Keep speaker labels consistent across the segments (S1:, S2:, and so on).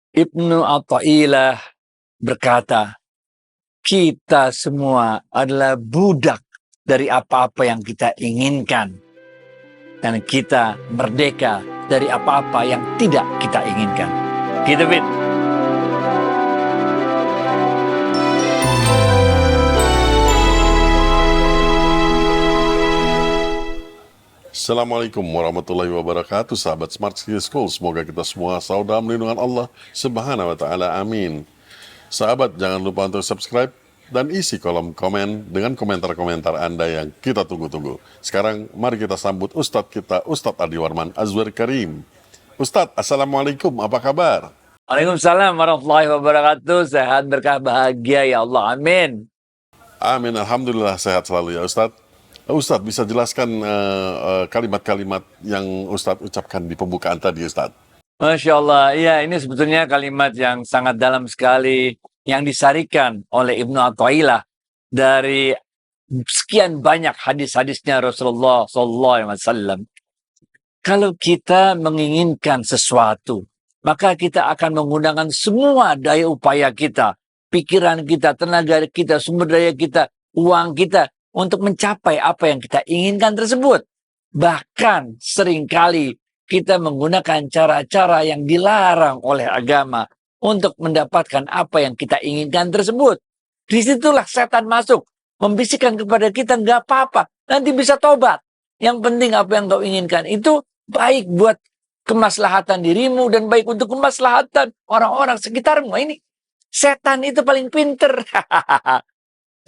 S1: Ibnu Athaillah berkata, kita semua adalah budak dari apa-apa yang kita inginkan. Dan kita merdeka dari apa-apa yang tidak kita inginkan. Gitu, Fit.
S2: Assalamualaikum warahmatullahi wabarakatuh, sahabat Smart Skill School. Semoga kita semua selalu dalam lindungan Allah Subhanahu wa Ta'ala. Amin. Sahabat, jangan lupa untuk subscribe dan isi kolom komen dengan komentar-komentar Anda yang kita tunggu-tunggu. Sekarang, mari kita sambut Ustadz kita, Ustadz Adi Warman Azwar Karim. Ustadz, Assalamualaikum, apa kabar?
S1: Waalaikumsalam warahmatullahi wabarakatuh. Sehat, berkah, bahagia ya Allah. Amin.
S2: Amin, Alhamdulillah sehat selalu ya Ustadz. Ustadz, bisa jelaskan kalimat-kalimat yang Ustadz ucapkan di pembukaan tadi, Ustadz?
S1: Masya Allah, ya ini sebetulnya kalimat yang sangat dalam sekali yang disarikan oleh Ibnu Athaillah dari sekian banyak hadis-hadisnya Rasulullah SAW. Kalau kita menginginkan sesuatu, maka kita akan menggunakan semua daya upaya kita, pikiran kita, tenaga kita, sumber daya kita, uang kita, untuk mencapai apa yang kita inginkan tersebut. Bahkan seringkali kita menggunakan cara-cara yang dilarang oleh agama untuk mendapatkan apa yang kita inginkan tersebut. Disitulah setan masuk, membisikkan kepada kita, nggak apa-apa, nanti bisa tobat. Yang penting apa yang kau inginkan itu baik buat kemaslahatan dirimu dan baik untuk kemaslahatan orang-orang sekitarmu. Ini setan itu paling pinter.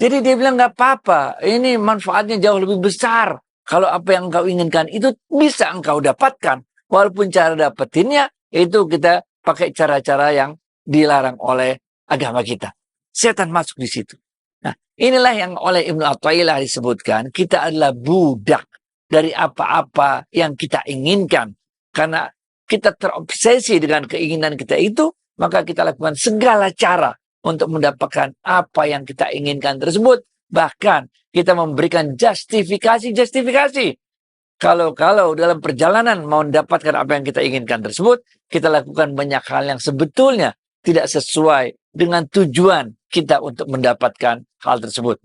S1: Jadi dia bilang nggak apa-apa, ini manfaatnya jauh lebih besar. Kalau apa yang engkau inginkan itu bisa engkau dapatkan. Walaupun cara dapetinnya itu kita pakai cara-cara yang dilarang oleh agama kita. Setan masuk di situ. Nah, inilah yang oleh Ibnu Athaillah disebutkan, kita adalah budak dari apa-apa yang kita inginkan. Karena kita terobsesi dengan keinginan kita itu, maka kita lakukan segala cara untuk mendapatkan apa yang kita inginkan tersebut. Bahkan kita memberikan justifikasi. Kalau dalam perjalanan mau mendapatkan apa yang kita inginkan tersebut, kita lakukan banyak hal yang sebetulnya tidak sesuai dengan tujuan kita untuk mendapatkan hal tersebut.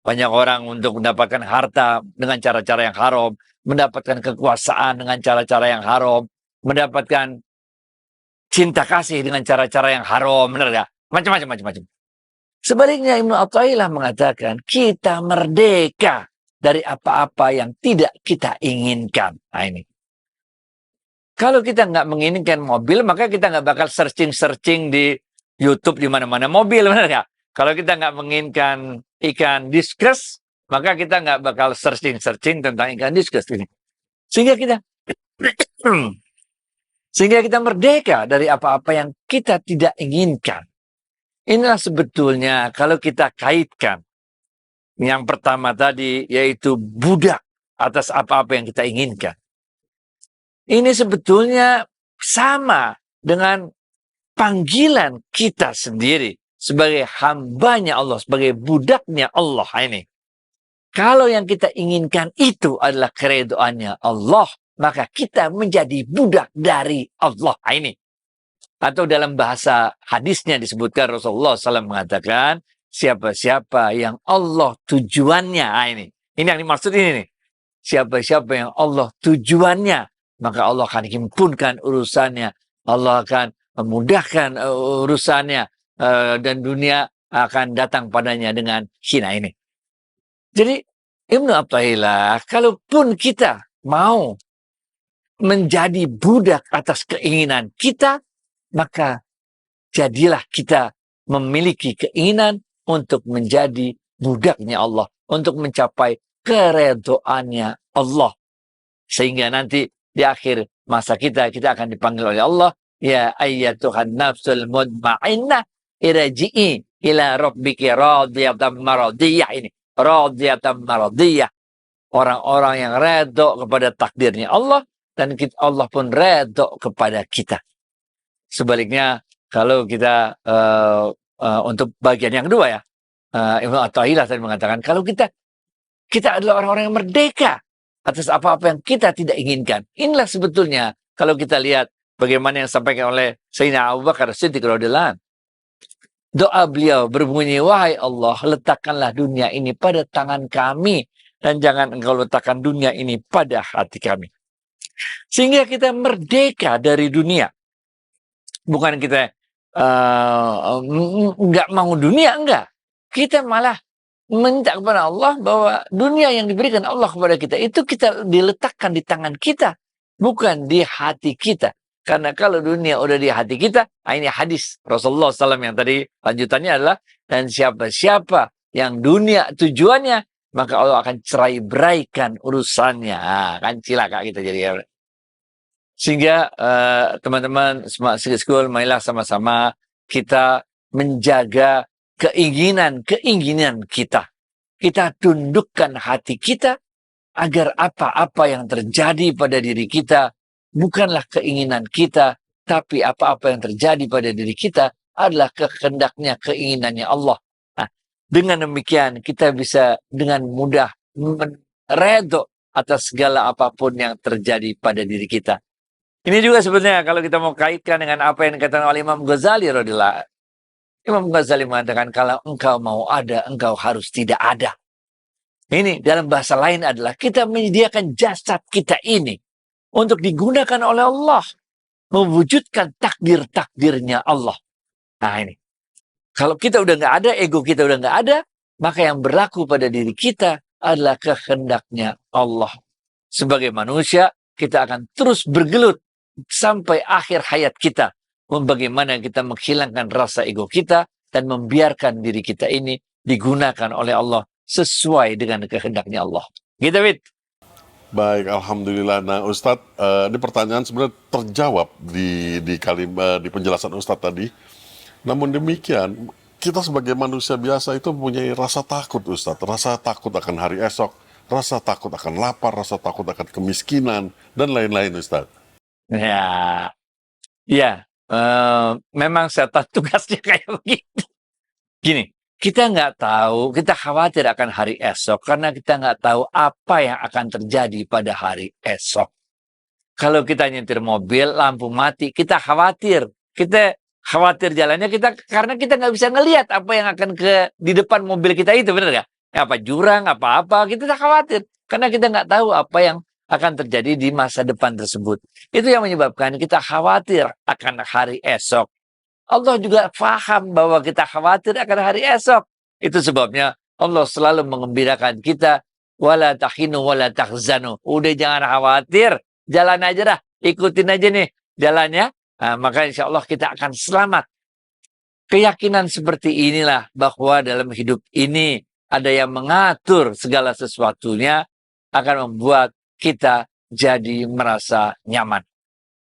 S1: Banyak orang untuk mendapatkan harta dengan cara-cara yang haram, mendapatkan kekuasaan dengan cara-cara yang haram, mendapatkan cinta kasih dengan cara-cara yang haram, benar ya? Macam-macam. Sebaliknya Ibnu Athaillah mengatakan kita merdeka dari apa-apa yang tidak kita inginkan. Nah ini. Kalau kita nggak menginginkan mobil, maka kita nggak bakal searching di YouTube di mana-mana mobil, benar nggak? Kalau kita nggak menginginkan ikan diskus, maka kita nggak bakal searching tentang ikan diskus ini. Sehingga kita merdeka dari apa-apa yang kita tidak inginkan. Inilah sebetulnya kalau kita kaitkan yang pertama tadi, yaitu budak atas apa-apa yang kita inginkan. Ini sebetulnya sama dengan panggilan kita sendiri sebagai hambanya Allah, sebagai budaknya Allah ini. Kalau yang kita inginkan itu adalah keredoannya Allah, maka kita menjadi budak dari Allah ini. Atau dalam bahasa hadisnya disebutkan Rasulullah SAW mengatakan, siapa-siapa yang Allah tujuannya, ini yang dimaksud ini nih. Siapa-siapa yang Allah tujuannya, maka Allah akan himpunkan urusannya. Allah akan memudahkan urusannya. Dan dunia akan datang padanya dengan hina ini. Jadi Ibnu Athaillah, kalaupun kita mau menjadi budak atas keinginan kita, maka jadilah kita memiliki keinginan untuk menjadi budaknya Allah, untuk mencapai keredoannya Allah. Sehingga nanti di akhir masa kita akan dipanggil oleh Allah, ya ayyatuhan nafsul mutmainnah irji'i ila rabbiki radiyatan maradiyah. Ini radiyatan maradiyah, orang-orang yang redho kepada takdirnya Allah, dan Allah pun redho kepada kita. Sebaliknya, kalau kita untuk bagian yang kedua ya, Ibnu Athaillah tadi mengatakan, kalau kita adalah orang-orang yang merdeka atas apa-apa yang kita tidak inginkan. Inilah sebetulnya kalau kita lihat bagaimana yang disampaikan oleh Sayyidina Abu Bakar Siddiq radhiyallahu anhu. Doa beliau berbunyi, wahai Allah, letakkanlah dunia ini pada tangan kami dan jangan engkau letakkan dunia ini pada hati kami. Sehingga kita merdeka dari dunia. Bukan kita nggak mau dunia, enggak. Kita malah minta kepada Allah bahwa dunia yang diberikan Allah kepada kita itu kita diletakkan di tangan kita, bukan di hati kita. Karena kalau dunia udah di hati kita, ini hadis Rasulullah SAW yang tadi lanjutannya adalah, dan siapa-siapa yang dunia tujuannya, maka Allah akan cerai beraikan urusannya. Kan cilaka kita jadi. Sehingga teman-teman Smart City School, marilah sama-sama kita menjaga keinginan kita. Kita tundukkan hati kita agar apa-apa yang terjadi pada diri kita bukanlah keinginan kita, tapi apa-apa yang terjadi pada diri kita adalah kehendaknya, keinginannya Allah. Nah, dengan demikian kita bisa dengan mudah redho atas segala apapun yang terjadi pada diri kita. Ini juga sebenarnya kalau kita mau kaitkan dengan apa yang dikatakan oleh Imam Ghazali radhiyallahu. Imam Ghazali mengatakan kalau engkau mau ada, engkau harus tidak ada. Ini dalam bahasa lain adalah kita menyediakan jasad kita ini untuk digunakan oleh Allah, mewujudkan takdir-takdirnya Allah. Nah ini, kalau kita udah nggak ada, ego kita udah nggak ada, maka yang berlaku pada diri kita adalah kehendaknya Allah. Sebagai manusia, kita akan terus bergelut sampai akhir hayat kita. Bagaimana kita menghilangkan rasa ego kita dan membiarkan diri kita ini digunakan oleh Allah sesuai dengan kehendaknya Allah. Gitu, Wid.
S2: Baik, alhamdulillah. Nah, Ustadz, ini pertanyaan sebenarnya terjawab di penjelasan Ustadz tadi. Namun demikian, kita sebagai manusia biasa itu mempunyai rasa takut, Ustadz. Rasa takut akan hari esok, rasa takut akan lapar, rasa takut akan kemiskinan, dan lain-lain, Ustadz.
S1: Ya, memang setan tugasnya kayak begitu. Gini, kita nggak tahu, kita khawatir akan hari esok karena kita nggak tahu apa yang akan terjadi pada hari esok. Kalau kita nyetir mobil, lampu mati, kita khawatir. Kita khawatir jalannya karena kita nggak bisa ngelihat apa yang akan di depan mobil kita itu, benar nggak? Apa jurang, apa-apa, kita khawatir. Karena kita nggak tahu apa yang akan terjadi di masa depan tersebut. Itu yang menyebabkan kita khawatir akan hari esok. Allah juga paham bahwa kita khawatir akan hari esok. Itu sebabnya Allah selalu mengembirakan kita. Wala tahinu wala tahzanu. Udah jangan khawatir. Jalan aja dah. Ikutin aja nih jalannya. Nah, maka insya Allah kita akan selamat. Keyakinan seperti inilah bahwa dalam hidup ini ada yang mengatur segala sesuatunya akan membuat kita jadi merasa nyaman.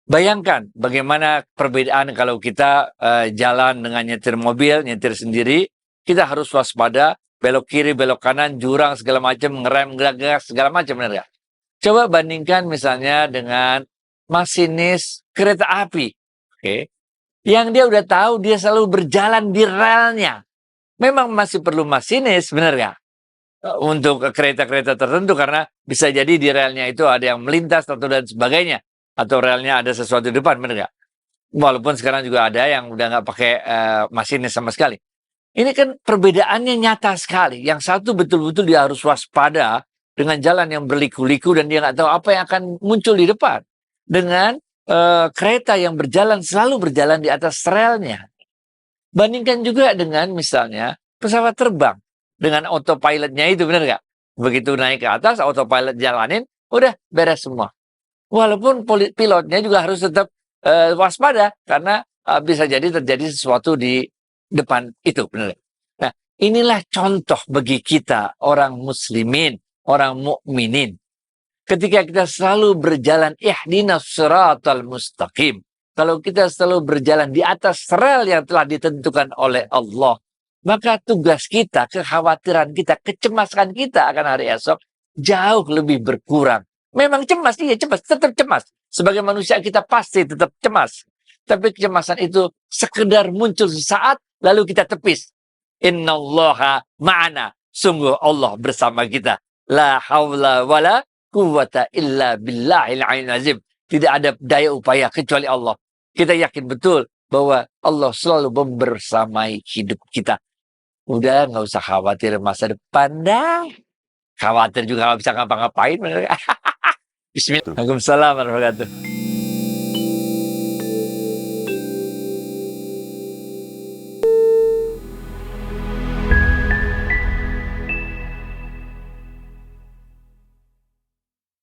S1: Bayangkan bagaimana perbedaan kalau kita jalan dengan nyetir mobil, nyetir sendiri, kita harus waspada, belok kiri, belok kanan, jurang, segala macam, ngerem, gerak segala macam, benar gak? Coba bandingkan misalnya dengan masinis kereta api, oke? Yang dia udah tahu dia selalu berjalan di relnya. Memang masih perlu masinis, benar gak? Untuk kereta-kereta tertentu karena bisa jadi di relnya itu ada yang melintas atau dan sebagainya. Atau relnya ada sesuatu di depan, benar nggak? Walaupun sekarang juga ada yang udah nggak pakai masinis sama sekali. Ini kan perbedaannya nyata sekali. Yang satu betul-betul dia harus waspada dengan jalan yang berliku-liku dan dia nggak tahu apa yang akan muncul di depan. Dengan kereta yang selalu berjalan di atas relnya. Bandingkan juga dengan misalnya pesawat terbang. Dengan autopilotnya itu, benar nggak? Begitu naik ke atas, autopilot jalanin, udah beres semua. Walaupun pilotnya juga harus tetap waspada karena bisa jadi terjadi sesuatu di depan itu, benar. Nah, inilah contoh bagi kita orang muslimin, orang mukminin. Ketika kita selalu berjalan ihdinas siratal mustaqim. Kalau kita selalu berjalan di atas rel yang telah ditentukan oleh Allah, maka tugas kita, kekhawatiran kita, kecemasan kita akan hari esok jauh lebih berkurang. Memang cemas, iya cemas, tetap cemas. Sebagai manusia kita pasti tetap cemas. Tapi kecemasan itu sekedar muncul sesaat, lalu kita tepis. Innallaha ma'ana. Sungguh Allah bersama kita. La hawla wala quwwata illa billahil azim. Tidak ada daya upaya kecuali Allah. Kita yakin betul bahwa Allah selalu membersamai hidup kita. Udah nggak usah khawatir masa depan dah. Khawatir juga nggak bisa ngapa-ngapain. Bismillah. Waalaikumsalam warahmatullahi wabarakatuh.